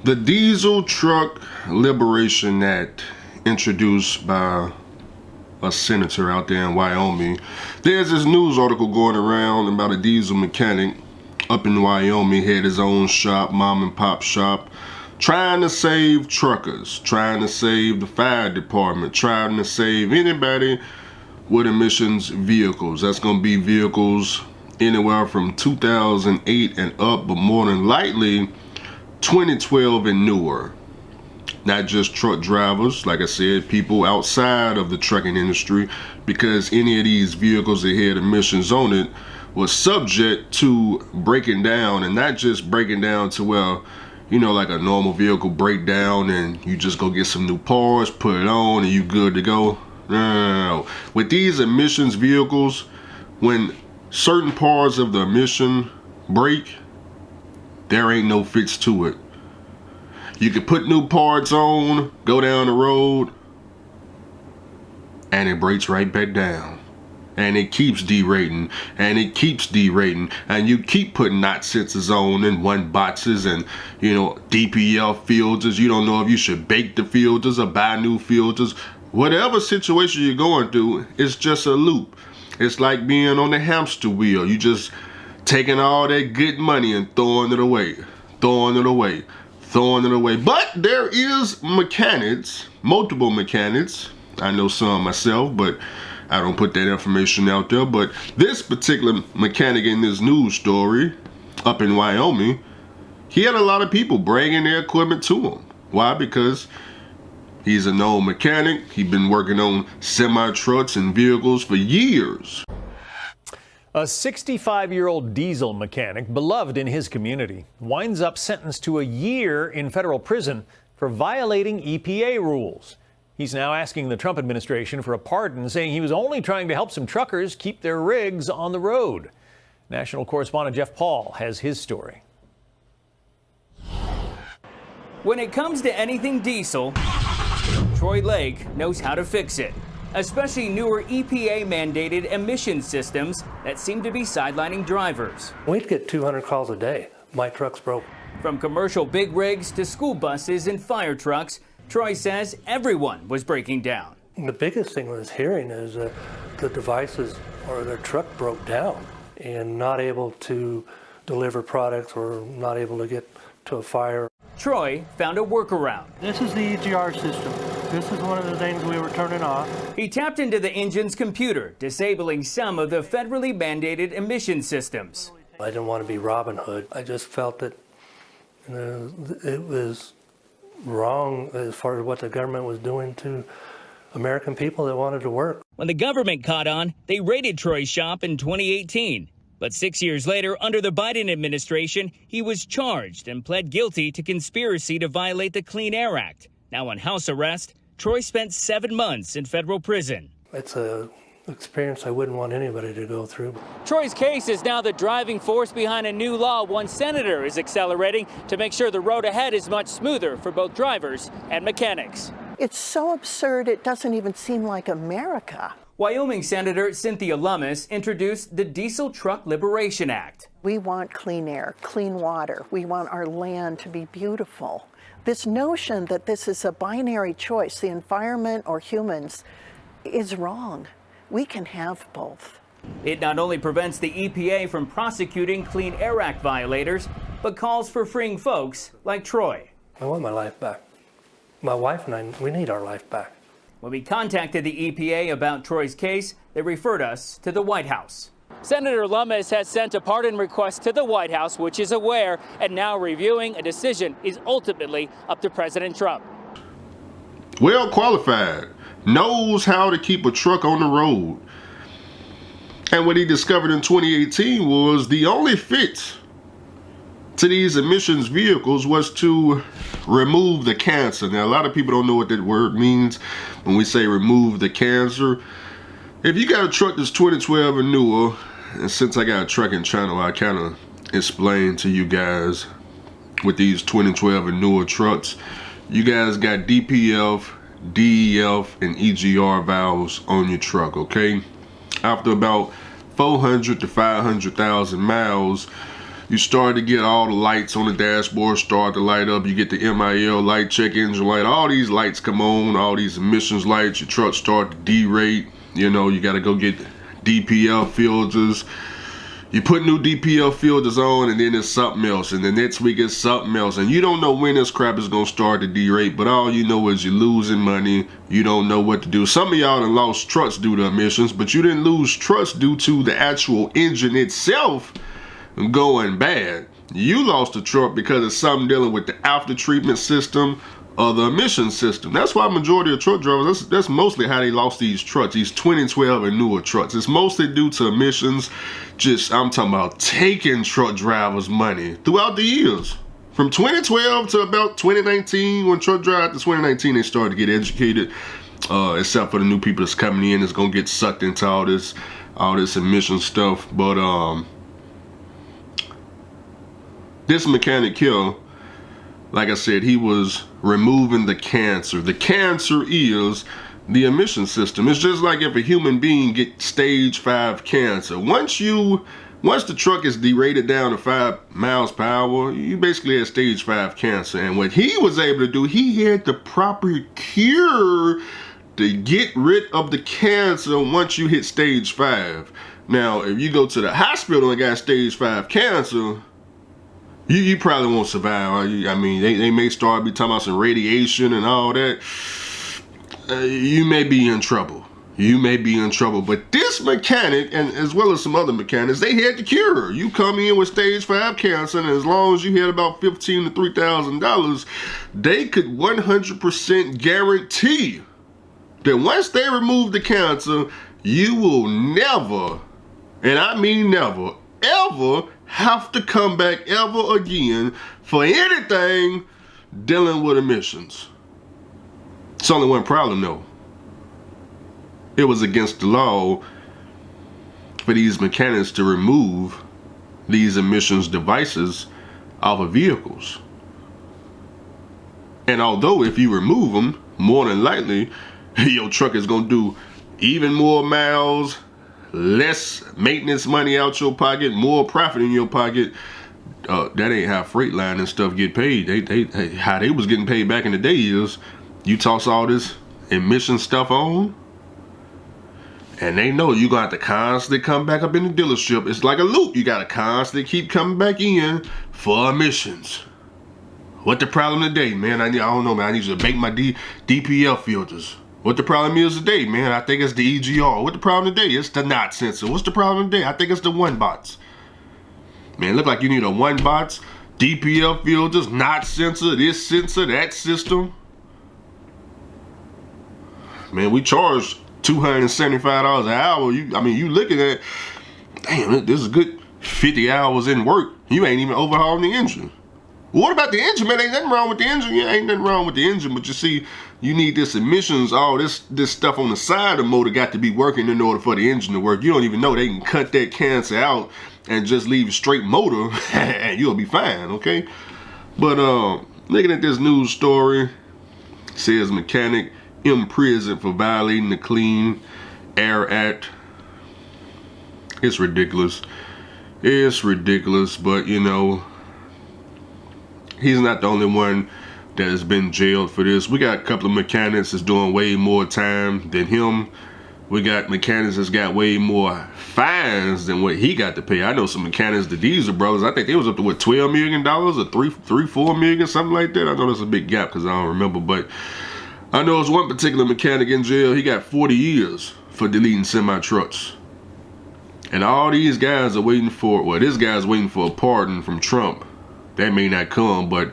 The Diesel Truck Liberation Act, introduced by a senator out there in Wyoming. There's this news article going around about a diesel mechanic up in Wyoming, had his own shop, mom and pop shop, trying to save truckers, trying to save the fire department, trying to save anybody with emissions vehicles. That's going to be vehicles anywhere from 2008 and up, but more than likely 2012 and newer. Not just truck drivers, like I said, people outside of the trucking industry, because any of these vehicles that had emissions on it was subject to breaking down, and not just breaking down to, well, you know, like a normal vehicle breakdown and you just go get some new parts, put it on, and you good to go. No. With these emissions vehicles, when certain parts of the emission break, there ain't no fix to it. You can put new parts on, go down the road, and it breaks right back down. And it keeps derating, and it keeps derating, and you keep putting knot sensors on and one boxes and, you know, DPF filters. You don't know if you should bake the filters or buy new filters. Whatever situation you're going through, it's just a loop. It's like being on the hamster wheel. You just taking all that good money and throwing it away, throwing it away, throwing it away. But there is mechanics, multiple mechanics. I know some myself, but I don't put that information out there. But this particular mechanic in this news story up in Wyoming, he had a lot of people bringing their equipment to him. Why? Because he's a known mechanic. He's been working on semi-trucks and vehicles for years. A 65-year-old diesel mechanic, beloved in his community, winds up sentenced to a year in federal prison for violating EPA rules. He's now asking the Trump administration for a pardon, saying he was only trying to help some truckers keep their rigs on the road. National correspondent Jeff Paul has his story. When it comes to anything diesel, Troy Lake knows how to fix it, especially newer EPA-mandated emission systems that seem to be sidelining drivers. We'd get 200 calls a day. My truck's broke. From commercial big rigs to school buses and fire trucks, Troy says everyone was breaking down. The biggest thing I was hearing is the devices or their truck broke down and not able to deliver products or not able to get to a fire. Troy found a workaround. This is the EGR system. This is one of the things we were turning off. He tapped into the engine's computer, disabling some of the federally mandated emission systems. I didn't want to be Robin Hood. I just felt that it was wrong as far as what the government was doing to American people that wanted to work. When the government caught on, they raided Troy's shop in 2018. But 6 years later, under the Biden administration, he was charged and pled guilty to conspiracy to violate the Clean Air Act. Now on house arrest, Troy spent 7 months in federal prison. It's an experience I wouldn't want anybody to go through. Troy's case is now the driving force behind a new law one senator is accelerating to make sure the road ahead is much smoother for both drivers and mechanics. It's so absurd it doesn't even seem like America. Wyoming Senator Cynthia Lummis introduced the Diesel Truck Liberation Act. We want clean air, clean water. We want our land to be beautiful. This notion that this is a binary choice, the environment or humans, is wrong. We can have both. It not only prevents the EPA from prosecuting Clean Air Act violators, but calls for freeing folks like Troy. I want my life back. My wife and I, we need our life back. When we contacted the EPA about Troy's case, they referred us to the White House. Senator Lummis has sent a pardon request to the White House, which is aware and now reviewing. A decision is ultimately up to President Trump. Well qualified, knows how to keep a truck on the road. And what he discovered in 2018 was the only fix to these emissions vehicles was to remove the cancer. Now, a lot of people don't know what that word means when we say remove the cancer. If you got a truck that's 2012 and newer, and since I got a trucking channel, I kind of explain to you guys with these 2012 and newer trucks, you guys got DPF, DEF, and EGR valves on your truck, okay? After about 400 to 500,000 miles, you start to get all the lights on the dashboard start to light up. You get the MIL light, check engine light, all these lights come on, all these emissions lights. Your truck start to derate. You know, you got to go get DPF filters. You put new DPF filters on, and then it's something else, and the next week it's something else, and you don't know when this crap is gonna start to derate, but all you know is you're losing money. You don't know what to do. Some of y'all done lost trucks due to emissions, but you didn't lose trucks due to the actual engine itself going bad. You lost a truck because of something dealing with the after treatment system or the emission system. That's why majority of truck drivers, that's mostly how they lost these trucks, these 2012 and newer trucks. It's mostly due to emissions. I'm talking about taking truck drivers' money throughout the years. From 2012 to about 2019, when truck drivers, after 2019, they started to get educated, except for the new people that's coming in, that's gonna get sucked into all this emission stuff. But this mechanic here, like I said, he was removing the cancer. The cancer is the emission system. It's just like if a human being gets stage 5 cancer. Once the truck is derated down to 5 miles per hour, you basically have stage 5 cancer. And what he was able to do, he had the proper cure to get rid of the cancer once you hit stage 5. Now, if you go to the hospital and got stage 5 cancer, you probably won't survive. I mean, they may start be talking about some radiation and all that. You may be in trouble. You may be in trouble. But this mechanic, and as well as some other mechanics, they had the cure. You come in with stage 5 cancer, and as long as you had about $1,500 to $3,000, they could 100% guarantee that once they remove the cancer, you will never, and I mean never, ever have to come back ever again for anything dealing with emissions. It's only one problem though. It was against the law for these mechanics to remove these emissions devices off of vehicles. And although if you remove them, more than likely, your truck is gonna do even more miles, less maintenance money out your pocket, more profit in your pocket. That ain't how Freightliner and stuff get paid. How they was getting paid back in the day is you toss all this emission stuff on, and they know you got to constantly come back up in the dealership. It's like a loop. You got to constantly keep coming back in for emissions. What the problem today, man? I don't know, man. I need you to bake my DPF filters. What the problem is today, man? I think it's the EGR. What the problem today? It's the knot sensor. What's the problem today? I think it's the one bots. Man, look like you need a one bots, DPF filters, knot sensor, this sensor, that system. Man, we charge $275 an hour. You looking at, damn, this is good 50 hours in work. You ain't even overhauling the engine. What about the engine, man? Ain't nothing wrong with the engine. Yeah, ain't nothing wrong with the engine, but you see, you need this emissions, all this stuff on the side of the motor got to be working in order for the engine to work. You don't even know they can cut that cancer out and just leave a straight motor and you'll be fine, okay? But looking at this news story, says mechanic imprisoned for violating the Clean Air Act. It's ridiculous. It's ridiculous, but you know, he's not the only one that has been jailed for this. We got a couple of mechanics that's doing way more time than him. We got mechanics that's got way more fines than what he got to pay. I know some mechanics, the Diesel brothers, I think they was up to what, $12 million or 4 million, something like that. I know there's a big gap because I don't remember, but I know there's one particular mechanic in jail. He got 40 years for deleting semi-trucks. And all these guys are waiting for, well, this guy's waiting for a pardon from Trump. That may not come, but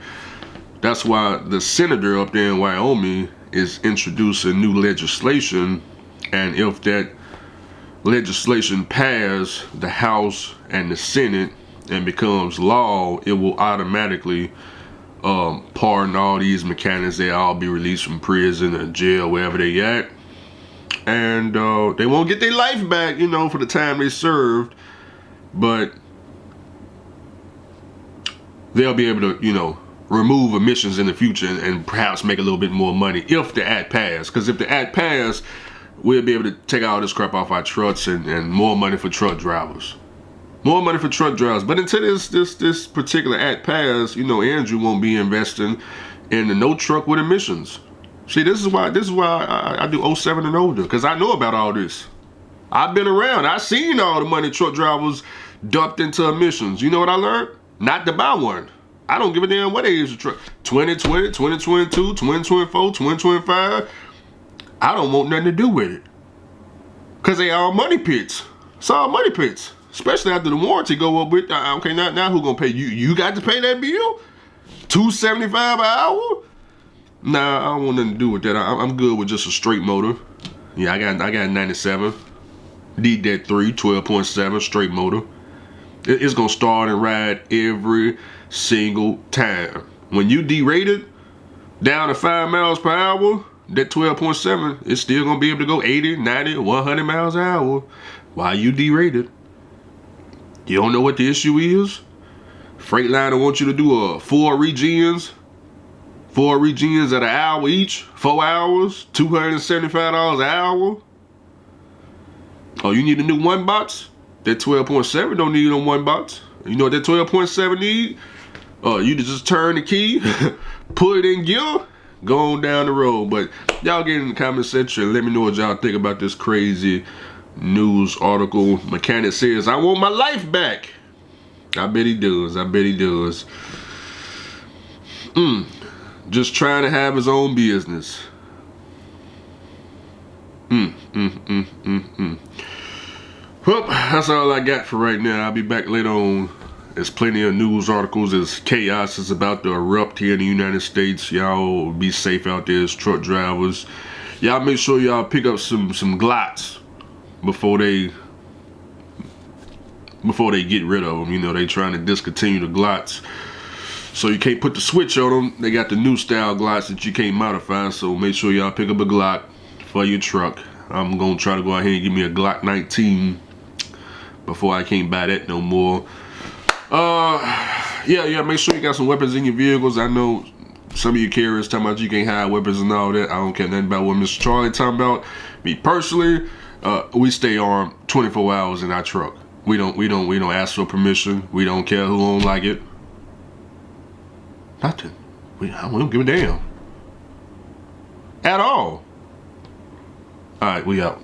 that's why the senator up there in Wyoming is introducing new legislation. And if that legislation passes the House and the Senate and becomes law, it will automatically pardon all these mechanics. They'll all be released from prison or jail, wherever they at. And they won't get their life back, you know, for the time they served. But they'll be able to, you know, remove emissions in the future and perhaps make a little bit more money if the act passes. Because if the act passes, we'll be able to take all this crap off our trucks and more money for truck drivers. More money for truck drivers. But until this particular act passed, you know, Andrew won't be investing in the no truck with emissions. See, this is why I do 07 and older, because I know about all this. I've been around. I've seen all the money truck drivers dumped into emissions. You know what I learned? Not to buy one. I don't give a damn what age the truck. 2020, 2022, 2024, 2025. I don't want nothing to do with it. Because they all money pits. It's all money pits. Especially after the warranty go up with, okay, now who gonna pay? You got to pay that bill? $275 an hour? Nah, I don't want nothing to do with that. I'm good with just a straight motor. Yeah, I got 97. Need that 12.7 straight motor. It's gonna start and ride every single time. When you derated down to 5 miles per hour, that 12.7 is still gonna be able to go 80, 90, 100 miles an hour while you derated. You don't know what the issue is? Freightliner wants you to do 4 regens at an hour each, 4 hours, $275 an hour. Oh, you need a new 1 box? That 12.7 don't need no 1 box. You know what that 12.7 need? You just turn the key, put it in gear, go on down the road. But y'all get in the comment section and let me know what y'all think about this crazy news article. Mechanic says, I want my life back. I bet he does. I bet he does. Just trying to have his own business. Well, that's all I got for right now. I'll be back later on. There's plenty of news articles. There's chaos is about to erupt here in the United States. Y'all be safe out there as truck drivers. Y'all make sure y'all pick up some glots before they get rid of them. You know, they trying to discontinue the glots. So you can't put the switch on them. They got the new style glots that you can't modify. So make sure y'all pick up a Glock for your truck. I'm gonna try to go out here and give me a Glock 19 before I can't buy that no more. Yeah, make sure you got some weapons in your vehicles. I know some of you carriers talking about you can't hide weapons and all that. I don't care nothing about what Mr. Charlie talking about. Me personally, we stay armed 24 hours in our truck. We don't ask for permission. We don't care who don't like it. Nothing. We don't give a damn. At all. Alright, we out.